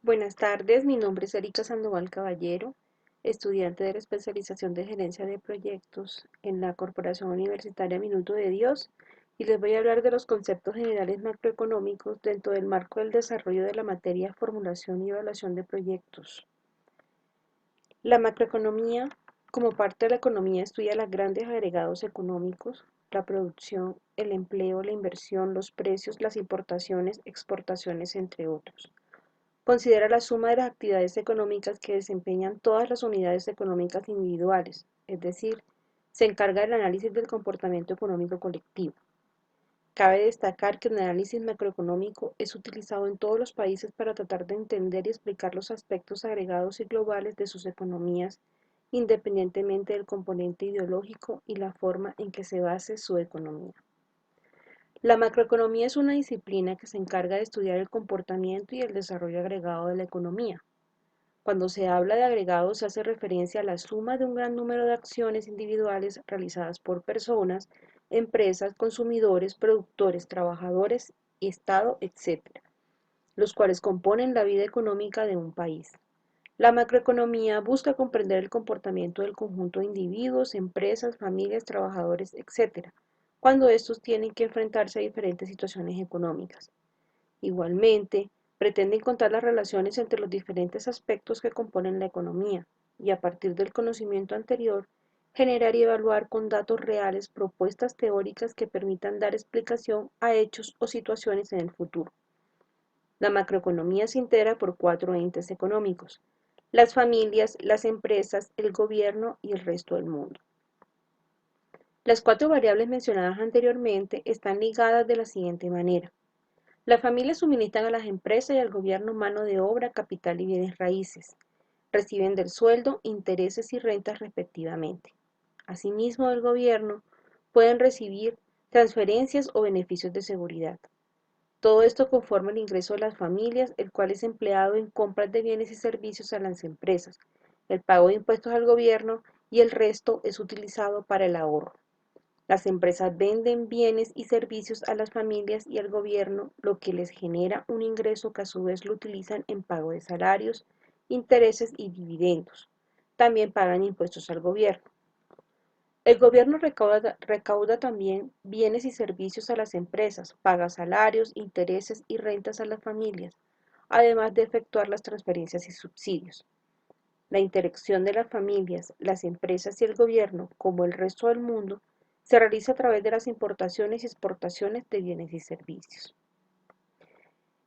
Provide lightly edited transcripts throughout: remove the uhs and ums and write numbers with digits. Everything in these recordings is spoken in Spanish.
Buenas tardes, mi nombre es Erika Sandoval Caballero, estudiante de la especialización de Gerencia de Proyectos en la Corporación Universitaria Minuto de Dios, y les voy a hablar de los conceptos generales macroeconómicos dentro del marco del desarrollo de la materia Formulación y Evaluación de Proyectos. La macroeconomía, como parte de la economía, estudia los grandes agregados económicos, la producción, el empleo, la inversión, los precios, las importaciones, exportaciones, entre otros. Considera la suma de las actividades económicas que desempeñan todas las unidades económicas individuales, es decir, se encarga del análisis del comportamiento económico colectivo. Cabe destacar que el análisis macroeconómico es utilizado en todos los países para tratar de entender y explicar los aspectos agregados y globales de sus economías, independientemente del componente ideológico y la forma en que se base su economía. La macroeconomía es una disciplina que se encarga de estudiar el comportamiento y el desarrollo agregado de la economía. Cuando se habla de agregados se hace referencia a la suma de un gran número de acciones individuales realizadas por personas, empresas, consumidores, productores, trabajadores, Estado, etc., los cuales componen la vida económica de un país. La macroeconomía busca comprender el comportamiento del conjunto de individuos, empresas, familias, trabajadores, etc., cuando estos tienen que enfrentarse a diferentes situaciones económicas. Igualmente, pretende encontrar las relaciones entre los diferentes aspectos que componen la economía y, a partir del conocimiento anterior, generar y evaluar con datos reales propuestas teóricas que permitan dar explicación a hechos o situaciones en el futuro. La macroeconomía se integra por cuatro entes económicos: las familias, las empresas, el gobierno y el resto del mundo. Las cuatro variables mencionadas anteriormente están ligadas de la siguiente manera. Las familias suministran a las empresas y al gobierno mano de obra, capital y bienes raíces. Reciben del sueldo, intereses y rentas respectivamente. Asimismo, del gobierno pueden recibir transferencias o beneficios de seguridad. Todo esto conforma el ingreso de las familias, el cual es empleado en compras de bienes y servicios a las empresas, el pago de impuestos al gobierno y el resto es utilizado para el ahorro. Las empresas venden bienes y servicios a las familias y al gobierno, lo que les genera un ingreso que a su vez lo utilizan en pago de salarios, intereses y dividendos. También pagan impuestos al gobierno. El gobierno recauda también bienes y servicios a las empresas, paga salarios, intereses y rentas a las familias, además de efectuar las transferencias y subsidios. La interacción de las familias, las empresas y el gobierno, como el resto del mundo, se realiza a través de las importaciones y exportaciones de bienes y servicios.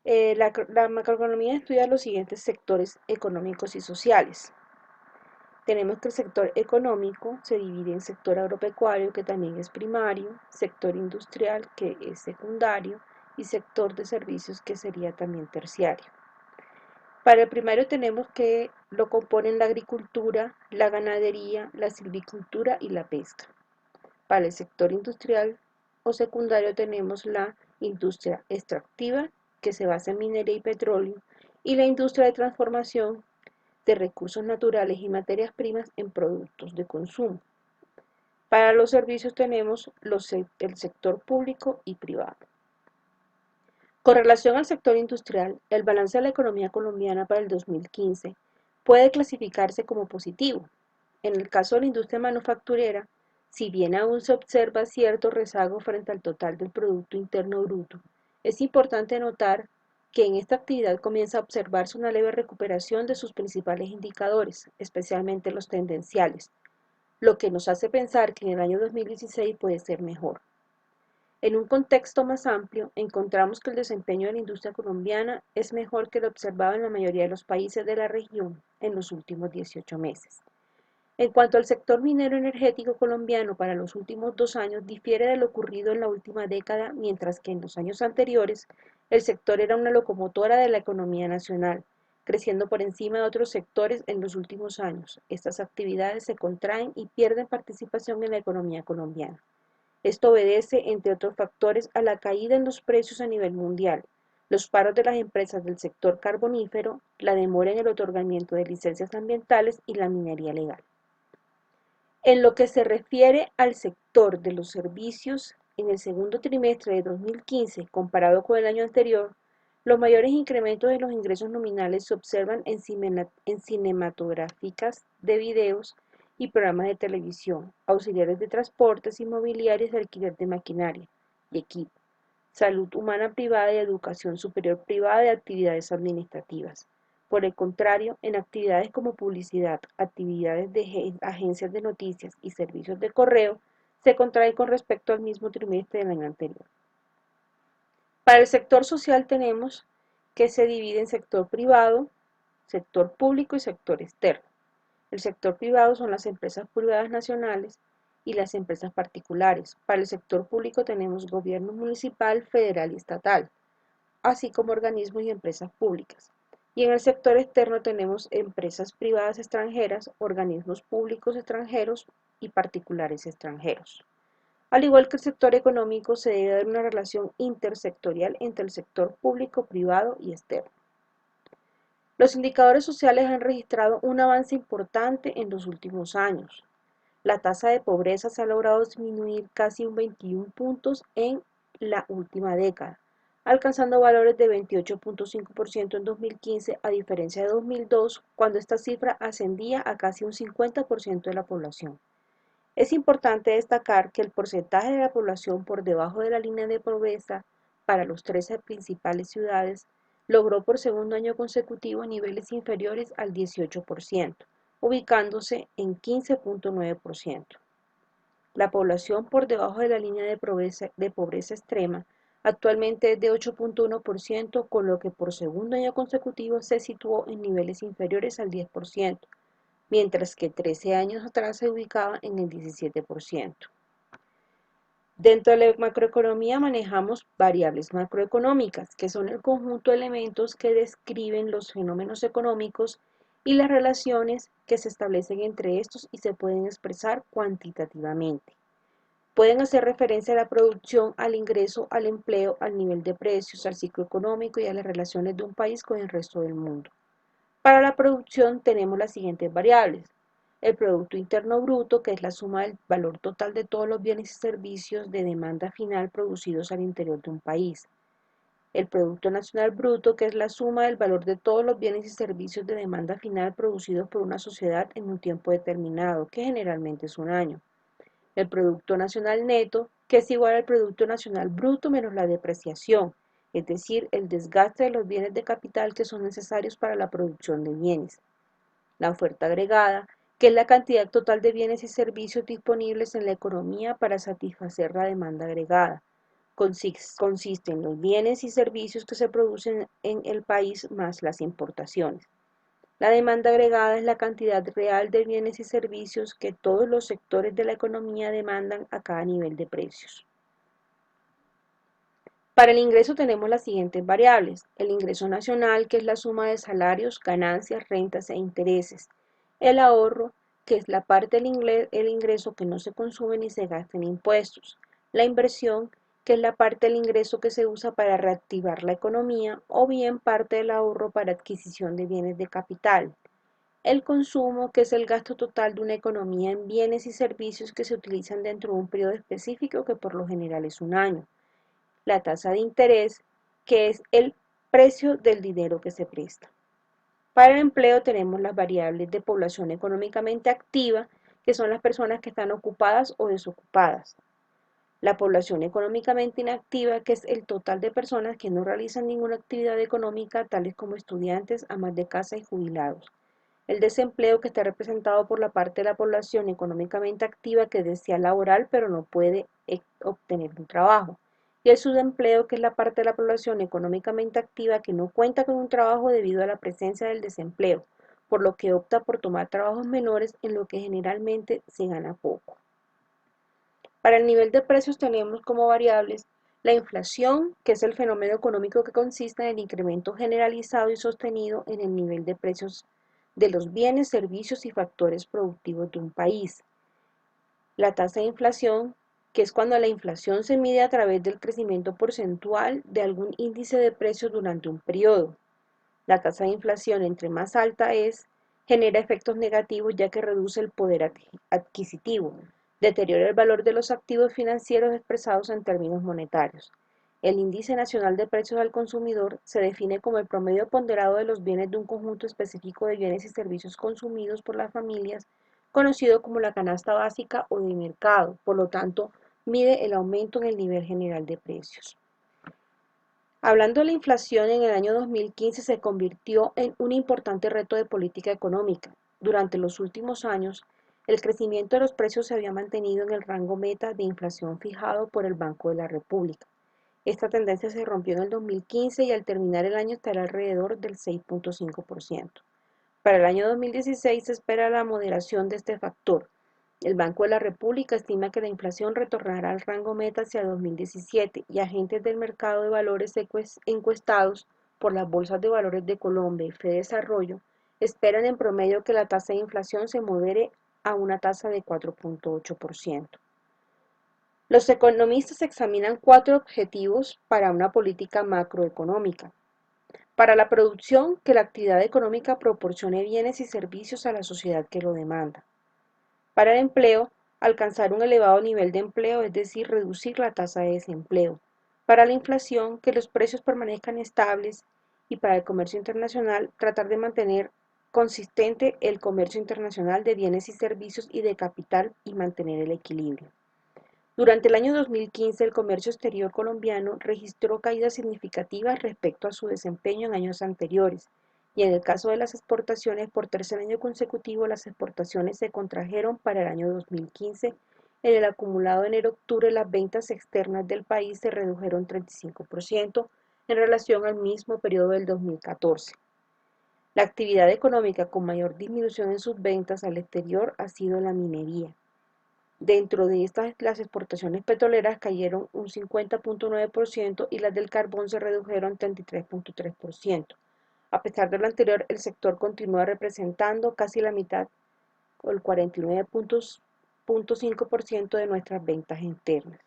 La macroeconomía estudia los siguientes sectores económicos y sociales. Tenemos que el sector económico se divide en sector agropecuario, que también es primario, sector industrial, que es secundario, y sector de servicios, que sería también terciario. Para el primario tenemos que lo componen la agricultura, la ganadería, la silvicultura y la pesca. Para el sector industrial o secundario tenemos la industria extractiva, que se basa en minería y petróleo, y la industria de transformación de recursos naturales y materias primas en productos de consumo. Para los servicios tenemos el sector público y privado. Con relación al sector industrial, el balance de la economía colombiana para el 2015 puede clasificarse como positivo. En el caso de la industria manufacturera, si bien aún se observa cierto rezago frente al total del Producto Interno Bruto, es importante notar que en esta actividad comienza a observarse una leve recuperación de sus principales indicadores, especialmente los tendenciales, lo que nos hace pensar que en el año 2016 puede ser mejor. En un contexto más amplio, encontramos que el desempeño de la industria colombiana es mejor que lo observado en la mayoría de los países de la región en los últimos 18 meses. En cuanto al sector minero energético colombiano, para los últimos 2 años difiere de lo ocurrido en la última década, mientras que en los años anteriores el sector era una locomotora de la economía nacional, creciendo por encima de otros sectores en los últimos años. Estas actividades se contraen y pierden participación en la economía colombiana. Esto obedece, entre otros factores, a la caída en los precios a nivel mundial, los paros de las empresas del sector carbonífero, la demora en el otorgamiento de licencias ambientales y la minería legal. En lo que se refiere al sector de los servicios, en el segundo trimestre de 2015, comparado con el año anterior, Los mayores incrementos de los ingresos nominales se observan en cinematográficas de videos y programas de televisión, auxiliares de transportes, inmobiliarios, de alquiler de maquinaria y equipo, salud humana privada y educación superior privada de actividades administrativas. Por el contrario, en actividades como publicidad, actividades de agencias de noticias y servicios de correo, se contrae con respecto al mismo trimestre del año anterior. Para el sector social tenemos que se divide en sector privado, sector público y sector externo. El sector privado son las empresas privadas nacionales y las empresas particulares. Para el sector público tenemos gobierno municipal, federal y estatal, así como organismos y empresas públicas. Y en el sector externo tenemos empresas privadas extranjeras, organismos públicos extranjeros y particulares extranjeros. Al igual que el sector económico, se debe dar una relación intersectorial entre el sector público, privado y externo. Los indicadores sociales han registrado un avance importante en los últimos años. La tasa de pobreza se ha logrado disminuir casi un 21 puntos en la última década, alcanzando valores de 28.5% en 2015, a diferencia de 2002, cuando esta cifra ascendía a casi un 50% de la población. Es importante destacar que el porcentaje de la población por debajo de la línea de pobreza para los 13 principales ciudades logró por segundo año consecutivo niveles inferiores al 18%, ubicándose en 15.9%. La población por debajo de la línea de pobreza extrema actualmente es de 8.1%, con lo que por segundo año consecutivo se situó en niveles inferiores al 10%, mientras que 13 años atrás se ubicaba en el 17%. Dentro de la macroeconomía manejamos variables macroeconómicas, que son el conjunto de elementos que describen los fenómenos económicos y las relaciones que se establecen entre estos y se pueden expresar cuantitativamente. Pueden hacer referencia a la producción, al ingreso, al empleo, al nivel de precios, al ciclo económico y a las relaciones de un país con el resto del mundo. Para la producción tenemos las siguientes variables: el Producto Interno Bruto, que es la suma del valor total de todos los bienes y servicios de demanda final producidos al interior de un país; el Producto Nacional Bruto, que es la suma del valor de todos los bienes y servicios de demanda final producidos por una sociedad en un tiempo determinado, que generalmente es un año; el Producto Nacional Neto, que es igual al Producto Nacional Bruto menos la depreciación, es decir, el desgaste de los bienes de capital que son necesarios para la producción de bienes; la oferta agregada, que es la cantidad total de bienes y servicios disponibles en la economía para satisfacer la demanda agregada. Consiste en los bienes y servicios que se producen en el país más las importaciones. La demanda agregada es la cantidad real de bienes y servicios que todos los sectores de la economía demandan a cada nivel de precios. Para el ingreso tenemos las siguientes variables: el ingreso nacional, que es la suma de salarios, ganancias, rentas e intereses; el ahorro, que es la parte del ingreso que no se consume ni se gasta en impuestos; la inversión, que es la parte del ingreso que se usa para reactivar la economía o bien parte del ahorro para adquisición de bienes de capital; el consumo, que es el gasto total de una economía en bienes y servicios que se utilizan dentro de un periodo específico, que por lo general es un año; la tasa de interés, que es el precio del dinero que se presta. Para el empleo tenemos las variables de población económicamente activa, que son las personas que están ocupadas o desocupadas; la población económicamente inactiva, que es el total de personas que no realizan ninguna actividad económica, tales como estudiantes, amas de casa y jubilados; el desempleo, que está representado por la parte de la población económicamente activa que desea laborar pero no puede obtener un trabajo; y el subempleo, que es la parte de la población económicamente activa que no cuenta con un trabajo debido a la presencia del desempleo, por lo que opta por tomar trabajos menores en lo que generalmente se gana poco. Para el nivel de precios tenemos como variables la inflación, que es el fenómeno económico que consiste en el incremento generalizado y sostenido en el nivel de precios de los bienes, servicios y factores productivos de un país; la tasa de inflación, que es cuando la inflación se mide a través del crecimiento porcentual de algún índice de precios durante un periodo. La tasa de inflación, entre más alta es, genera efectos negativos ya que reduce el poder adquisitivo, deteriora el valor de los activos financieros expresados en términos monetarios. El Índice Nacional de Precios al Consumidor se define como el promedio ponderado de los bienes de un conjunto específico de bienes y servicios consumidos por las familias, conocido como la canasta básica o de mercado. Por lo tanto, mide el aumento en el nivel general de precios. Hablando de la inflación, en el año 2015 se convirtió en un importante reto de política económica. Durante los últimos años, el crecimiento de los precios se había mantenido en el rango meta de inflación fijado por el Banco de la República. Esta tendencia se rompió en el 2015 y al terminar el año estará alrededor del 6.5%. Para el año 2016 se espera la moderación de este factor. El Banco de la República estima que la inflación retornará al rango meta hacia 2017 y agentes del mercado de valores encuestados por las bolsas de valores de Colombia y Fedesarrollo esperan en promedio que la tasa de inflación se modere a una tasa de 4.8%. Los economistas examinan cuatro objetivos para una política macroeconómica. Para la producción, que la actividad económica proporcione bienes y servicios a la sociedad que lo demanda. Para el empleo, alcanzar un elevado nivel de empleo, es decir, reducir la tasa de desempleo. Para la inflación, que los precios permanezcan estables. Y para el comercio internacional, tratar de mantener consistente el comercio internacional de bienes y servicios y de capital y mantener el equilibrio. Durante el año 2015, el comercio exterior colombiano registró caídas significativas respecto a su desempeño en años anteriores, y en el caso de las exportaciones, por tercer año consecutivo, las exportaciones se contrajeron para el año 2015. En el acumulado de enero-octubre, las ventas externas del país se redujeron 35% en relación al mismo periodo del 2014. La actividad económica con mayor disminución en sus ventas al exterior ha sido la minería. Dentro de estas, las exportaciones petroleras cayeron un 50.9% y las del carbón se redujeron 33.3%. A pesar de lo anterior, el sector continúa representando casi la mitad o el 49.5% de nuestras ventas internas.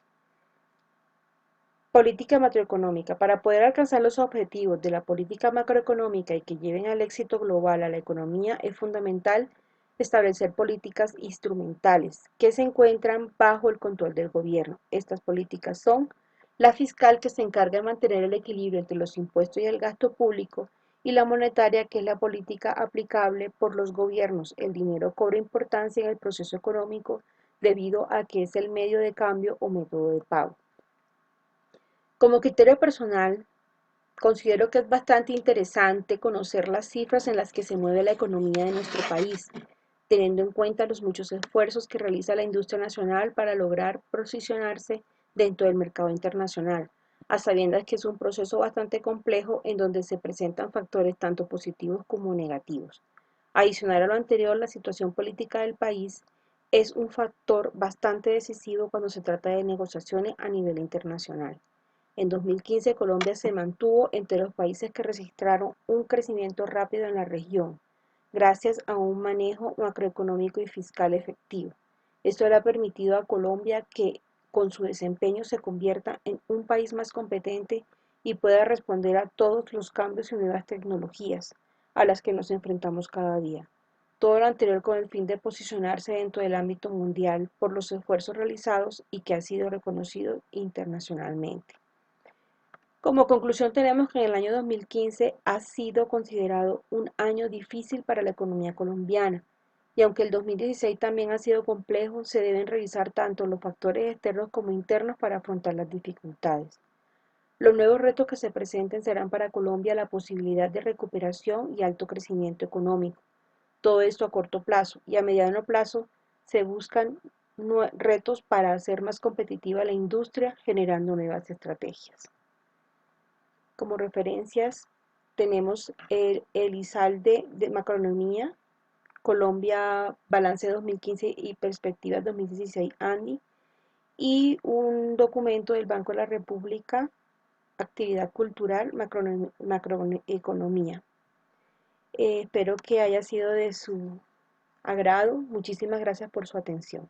Política macroeconómica. Para poder alcanzar los objetivos de la política macroeconómica y que lleven al éxito global a la economía, es fundamental establecer políticas instrumentales que se encuentran bajo el control del gobierno. Estas políticas son la fiscal, que se encarga de mantener el equilibrio entre los impuestos y el gasto público, y la monetaria, que es la política aplicable por los gobiernos. El dinero cobra importancia en el proceso económico debido a que es el medio de cambio o método de pago. Como criterio personal, considero que es bastante interesante conocer las cifras en las que se mueve la economía de nuestro país, teniendo en cuenta los muchos esfuerzos que realiza la industria nacional para lograr posicionarse dentro del mercado internacional, a sabiendas que es un proceso bastante complejo en donde se presentan factores tanto positivos como negativos. Adicional a lo anterior, la situación política del país es un factor bastante decisivo cuando se trata de negociaciones a nivel internacional. En 2015, Colombia se mantuvo entre los países que registraron un crecimiento rápido en la región, gracias a un manejo macroeconómico y fiscal efectivo. Esto le ha permitido a Colombia que, con su desempeño, se convierta en un país más competente y pueda responder a todos los cambios y nuevas tecnologías a las que nos enfrentamos cada día. Todo lo anterior con el fin de posicionarse dentro del ámbito mundial por los esfuerzos realizados y que ha sido reconocido internacionalmente. Como conclusión, tenemos que en el año 2015 ha sido considerado un año difícil para la economía colombiana, y aunque el 2016 también ha sido complejo, se deben revisar tanto los factores externos como internos para afrontar las dificultades. Los nuevos retos que se presenten serán para Colombia la posibilidad de recuperación y alto crecimiento económico. Todo esto a corto plazo, y a mediano plazo se buscan retos para hacer más competitiva la industria, generando nuevas estrategias. Como referencias tenemos el ISALDE de Macroeconomía, Colombia Balance 2015 y Perspectivas 2016 ANDI, y un documento del Banco de la República, Actividad Cultural, Macroeconomía. Espero que haya sido de su agrado. Muchísimas gracias por su atención.